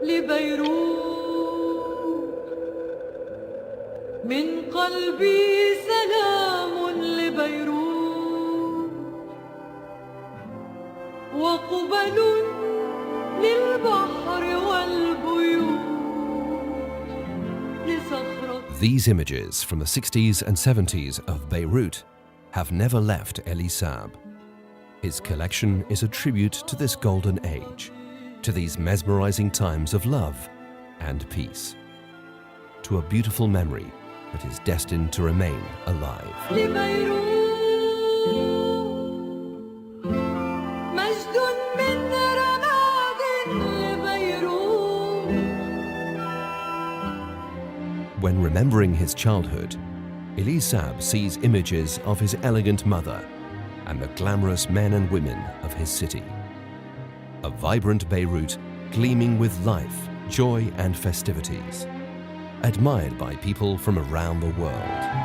لبيروت من قلبي سلام لبيروت وقبل للبحر والبيوت لصخرة. These images from the 60s and 70s of Beirut have never left Elie Saab. His collection is a tribute to this golden age, to these mesmerizing times of love and peace, to a beautiful memory that is destined to remain alive. When remembering his childhood, Elie Saab sees images of his elegant mother and the glamorous men and women of his city. A vibrant Beirut gleaming with life, joy and festivities, admired by people from around the world.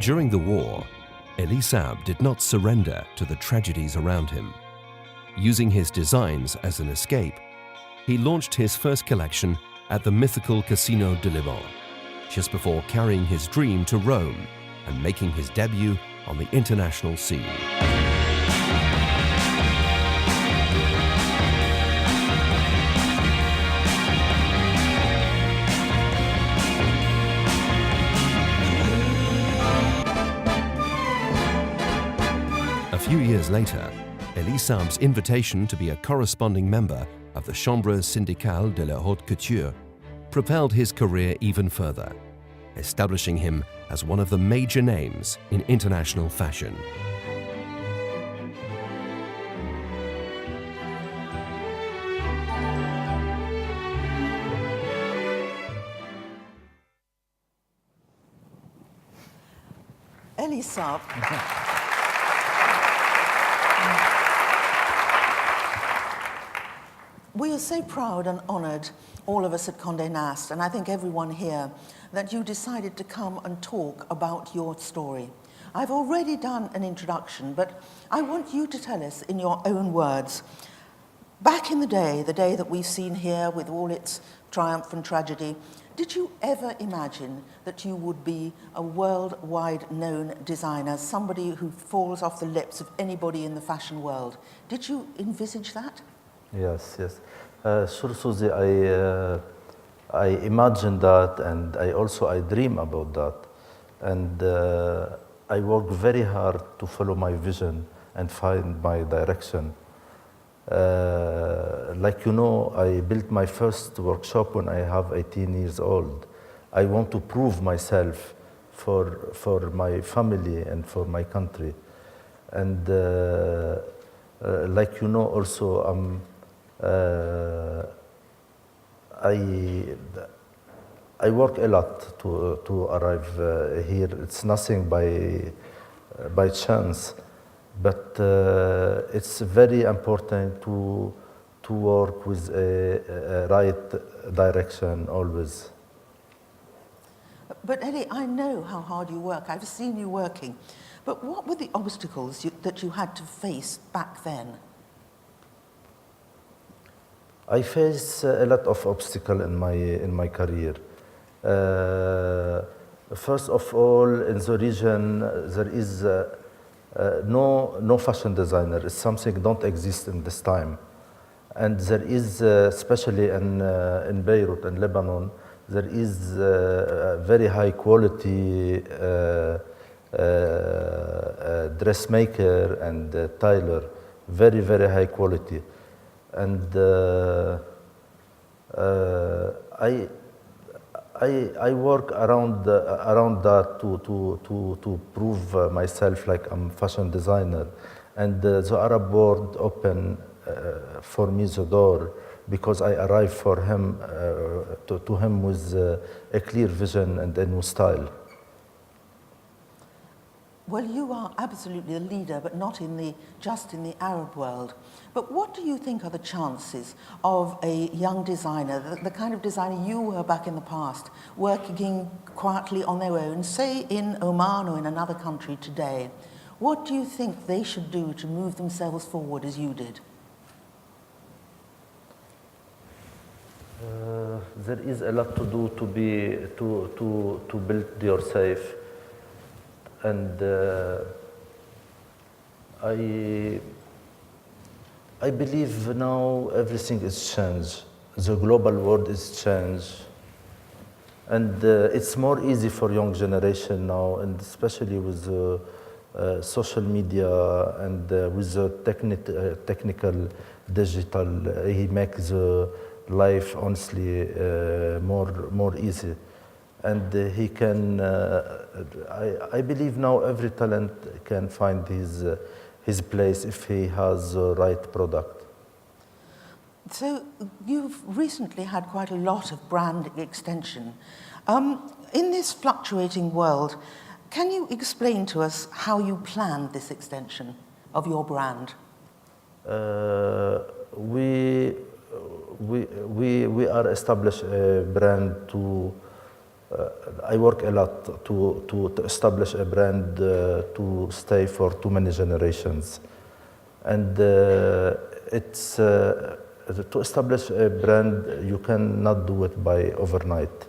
During the war, Elie Saab did not surrender to the tragedies around him. Using his designs as an escape, he launched his first collection at the mythical Casino de Leban, just before carrying his dream to Rome and making his debut on the international scene. A few years later, Elie Saab's invitation to be a corresponding member of the Chambre syndicale de la haute couture propelled his career even further, establishing him as one of the major names in international fashion. Elie Saab. We are so proud and honoured, all of us at Condé Nast, and I think everyone here, that you decided to come and talk about your story. I've already done an introduction, but I want you to tell us in your own words, back in the day that we've seen here with all its triumph and tragedy, did you ever imagine that you would be a worldwide known designer, somebody who falls off the lips of anybody in the fashion world? Did you envisage that? Yes, yes. Sure, Susie, I imagine that, and I dream about that. And I work very hard to follow my vision and find my direction. Like you know, I built my first workshop when I have 18 years old. I want to prove myself for my family and for my country. And like you know, also, I work a lot to arrive here. It's nothing by chance, but it's very important to work with a right direction always. But Elie, I know how hard you work. I've seen you working. But what were the obstacles that you had to face back then? I face a lot of obstacles in my career. First of all, in the region, there is no fashion designer. It's something don't exist in this time, and there is, especially in Beirut and Lebanon, there is very high quality dressmaker and tailor, very high quality. And I work around that to prove myself like I'm a fashion designer, and the Arab world opened for me the door because I arrived to him with a clear vision and a new style. Well, you are absolutely a leader, but not just in the Arab world. But what do you think are the chances of a young designer, the kind of designer you were back in the past, working quietly on their own, say in Oman or in another country today? What do you think they should do to move themselves forward as you did? There is a lot to do to build yourself, and I believe now everything is changed. The global world is changed, and it's more easy for young generation now, and especially with social media and with the technical digital, he makes the life honestly more easy, and he can. I believe now every talent can find his place if he has the right product. So you've recently had quite a lot of brand extension. In this fluctuating world, can you explain to us how you planned this extension of your brand? We are established a brand to. I work a lot to establish a brand to stay for too many generations, and it's to establish a brand you cannot do it by overnight.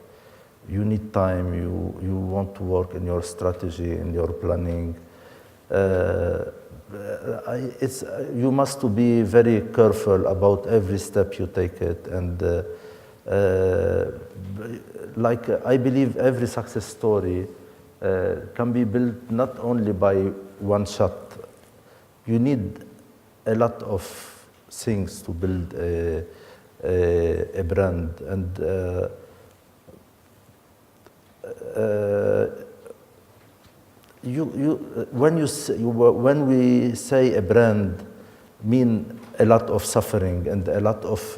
You need time. You want to work in your strategy, in your planning. You must to be very careful about every step you take it, and like I believe every success story can be built not only by one shot. You need a lot of things to build a brand, and when we say a brand, mean a lot of suffering and a lot of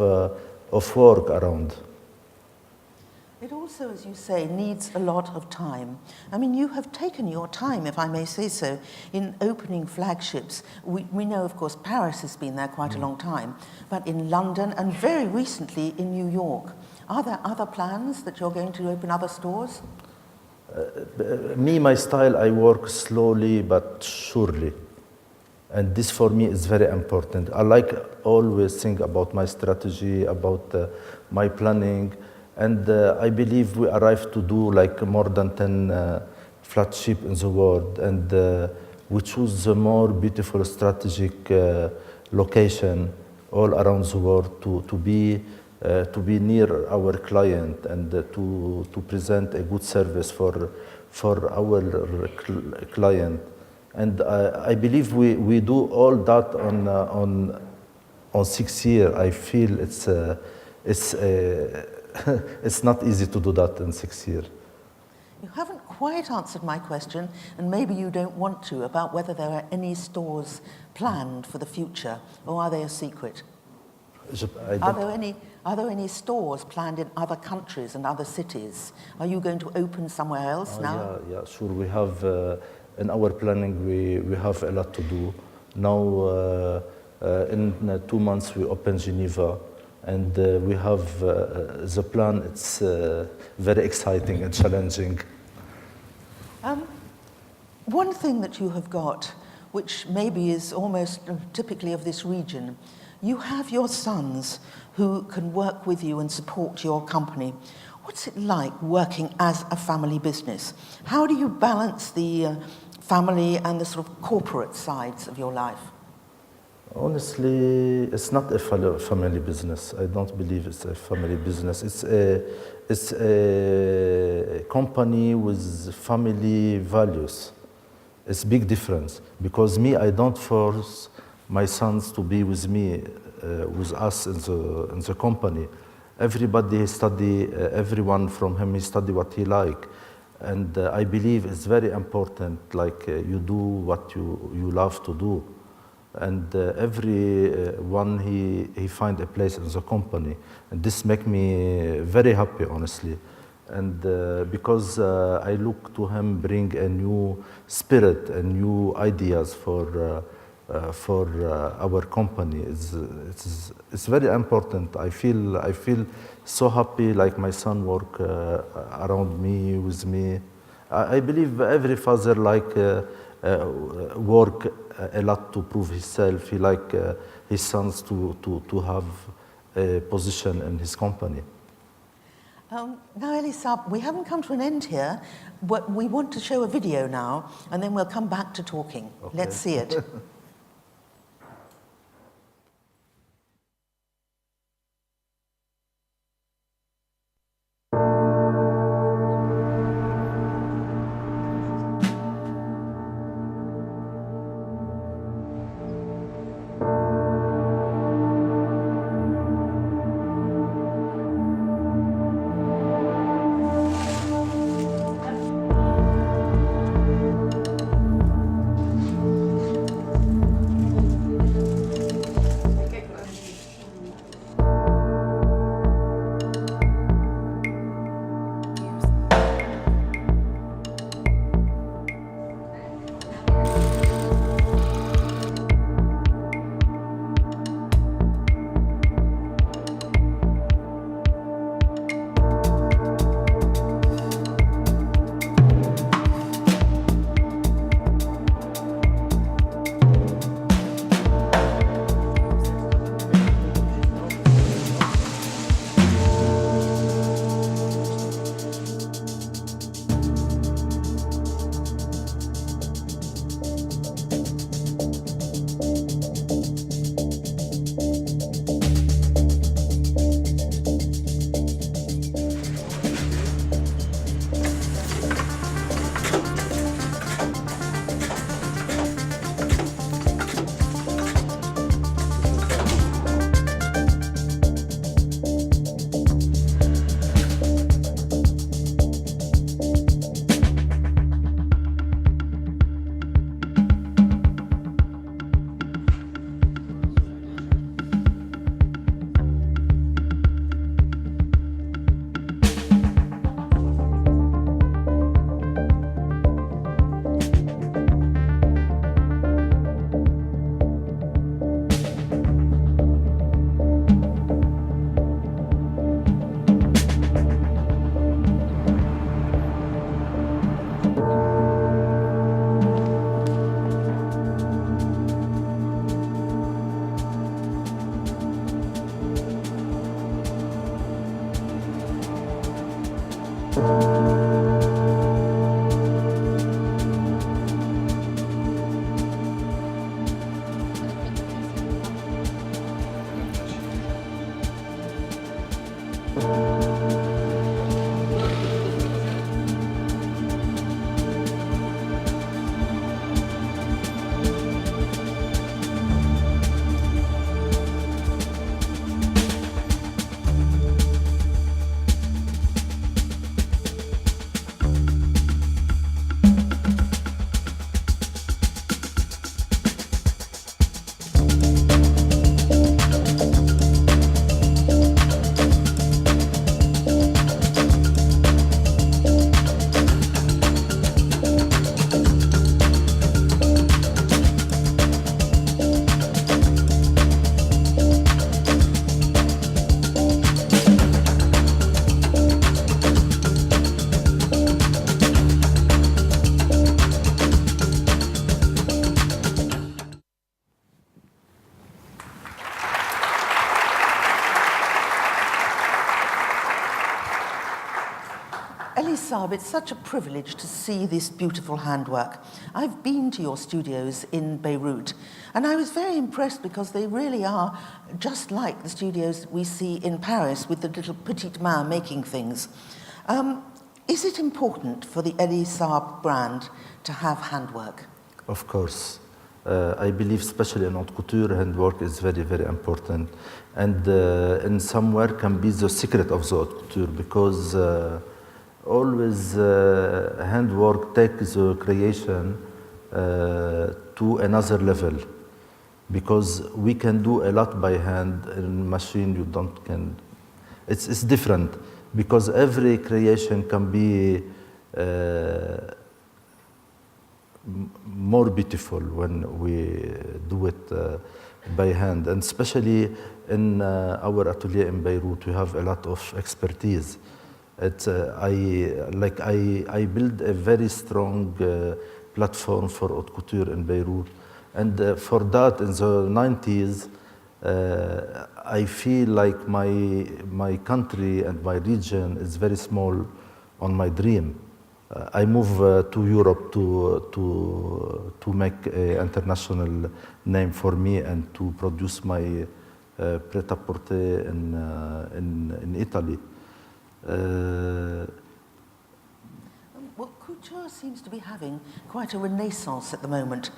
work around. It also, as you say, needs a lot of time. I mean, you have taken your time, if I may say so, in opening flagships. We know, of course, Paris has been there quite a long time, but in London and very recently in New York. Are there other plans that you're going to open other stores? My style, I work slowly but surely. And this for me is very important. I like always think about my strategy, about my planning. And I believe we arrived to do like more than 10 flagship in the world. And we choose a more beautiful strategic location all around the world to be near our client and to present a good service for our client. And I believe we do all that on 6 years. I feel it's not easy to do that in 6 years. You haven't quite answered my question, and maybe you don't want to, about whether there are any stores planned for the future, or are they a secret? Are there any stores planned in other countries and other cities? Are you going to open somewhere else now? Yeah, sure. We have in our planning we have a lot to do. Now in 2 months we open Geneva, and we have the plan. It's very exciting and challenging. One thing that you have got, which maybe is almost typically of this region, you have your sons who can work with you and support your company. What's it like working as a family business? How do you balance the family and the sort of corporate sides of your life? Honestly, it's not a family business. I don't believe it's a family business. It's a company with family values. It's a big difference, because I don't force my sons to be with me, with us in the company. Everybody study, everyone from him, he study what he like. And I believe it's very important, like you do what you love to do. And everyone, he find a place in the company. And this make me very happy, honestly. And because I look to him bring a new spirit and new ideas for our company. It's very important. I feel so happy, like my son work around me, with me. I believe every father work a lot to prove himself. He like his sons to have a position in his company. Now, Elie Saab, we haven't come to an end here, but we want to show a video now, and then we'll come back to talking. Okay. Let's see it. Elie Saab, it's such a privilege to see this beautiful handwork. I've been to your studios in Beirut, and I was very impressed because they really are just like the studios we see in Paris with the little petite main making things. Is it important for the Elie Saab brand to have handwork? Of course. I believe especially in haute couture, handwork is very, very important. And in somewhere can be the secret of the haute couture, because always handwork takes the creation to another level. Because we can do a lot by hand, in machine you don't can. It's different. because every creation can be more beautiful when we do it by hand, and especially in our atelier in Beirut, we have a lot of expertise. I build a very strong platform for haute couture in Beirut, and for that in the 90s, I feel like my country and my region is very small on my dream. I moved to Europe to make an international name for me and to produce my pret-à-porter in Italy. Well, couture seems to be having quite a renaissance at the moment.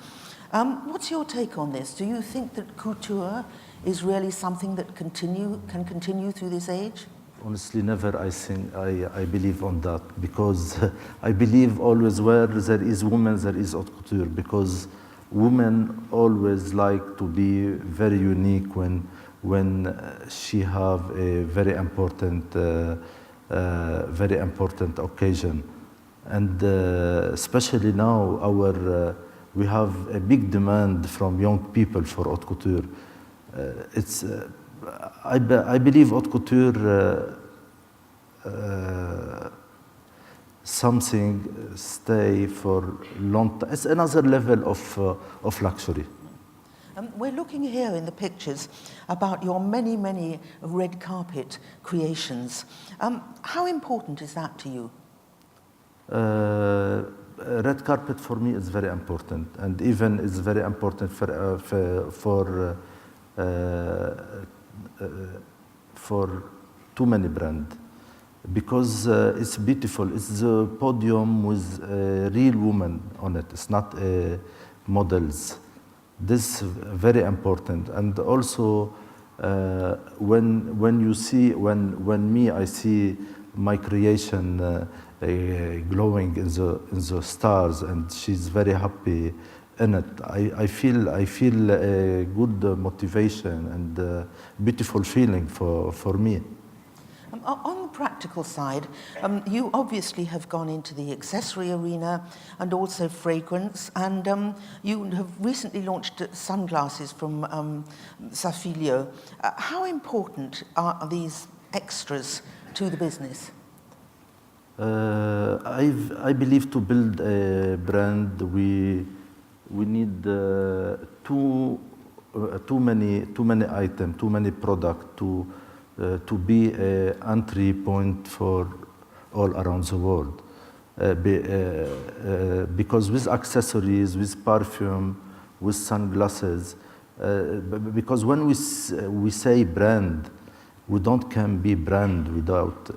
What's your take on this? Do you think that couture is really something that can continue through this age? Honestly, never. I believe on that, because I believe always where there is women, there is haute couture, because women always like to be very unique when she have a very important occasion, and especially now we have a big demand from young people for haute couture. I believe haute couture something stay for long time. It's another level of luxury. We're looking here in the pictures about your many, many red carpet creations. How important is that to you? Red carpet for me is very important, and even it's very important for too many brands, because it's beautiful. It's a podium with real women on it. It's not models. This is very important, and also when I see my creation glowing in the stars, and she's very happy in it. I feel a good motivation and beautiful feeling for me. On the practical side, you obviously have gone into the accessory arena and also fragrance, and you have recently launched sunglasses from Safilio. How important are these extras to the business? I believe to build a brand, we need too many items, too many products to be an entry point for all around the world. Because with accessories, with perfume, with sunglasses, because when we say brand, we can be brand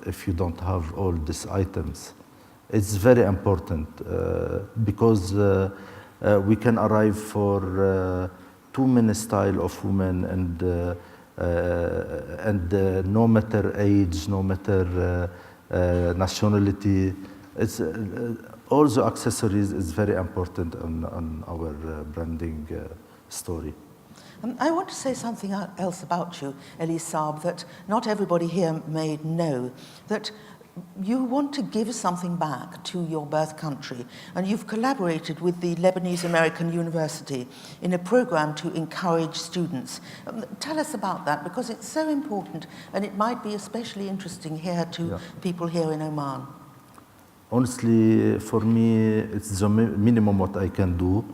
if you don't have all these items. It's very important because we can arrive for too many style of women, and no matter age, no matter nationality, it's all the accessories is very important on our branding story. I want to say something else about you, Elie Saab, that not everybody here may know, that you want to give something back to your birth country, and you've collaborated with the Lebanese American University in a program to encourage students. Tell us about that, because it's so important, and it might be especially interesting here to people here in Oman. Honestly, for me, it's the minimum what I can do,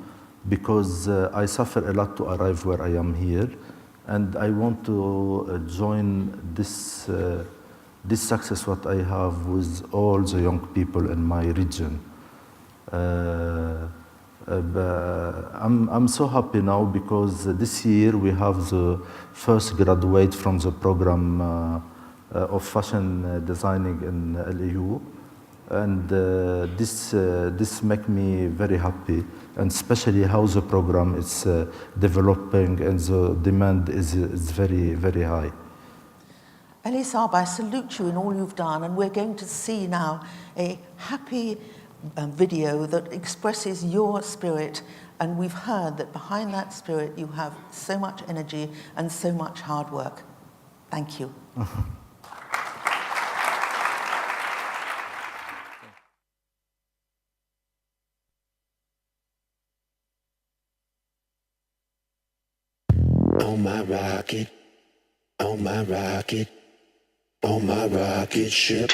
because I suffer a lot to arrive where I am here, and I want to join this success what I have with all the young people in my region. I'm so happy now, because this year we have the first graduate from the program of fashion designing in LEU, and this makes me very happy, and especially how the program is developing, and the demand is very, very high. Elie Saab, I salute you in all you've done, and we're going to see now a happy video that expresses your spirit, and we've heard that behind that spirit you have so much energy and so much hard work. Thank you. on my rocket, on my rocket, on my rocket ship.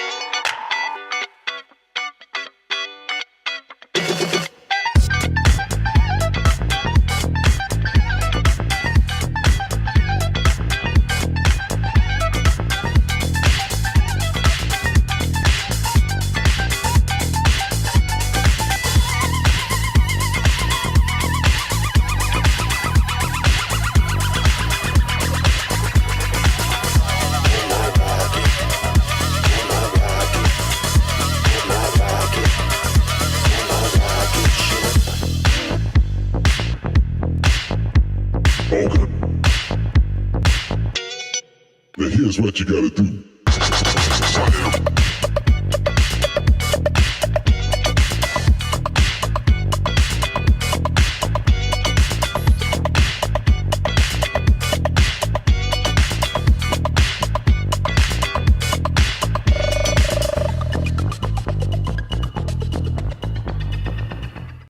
Okay. Now here's what you gotta do.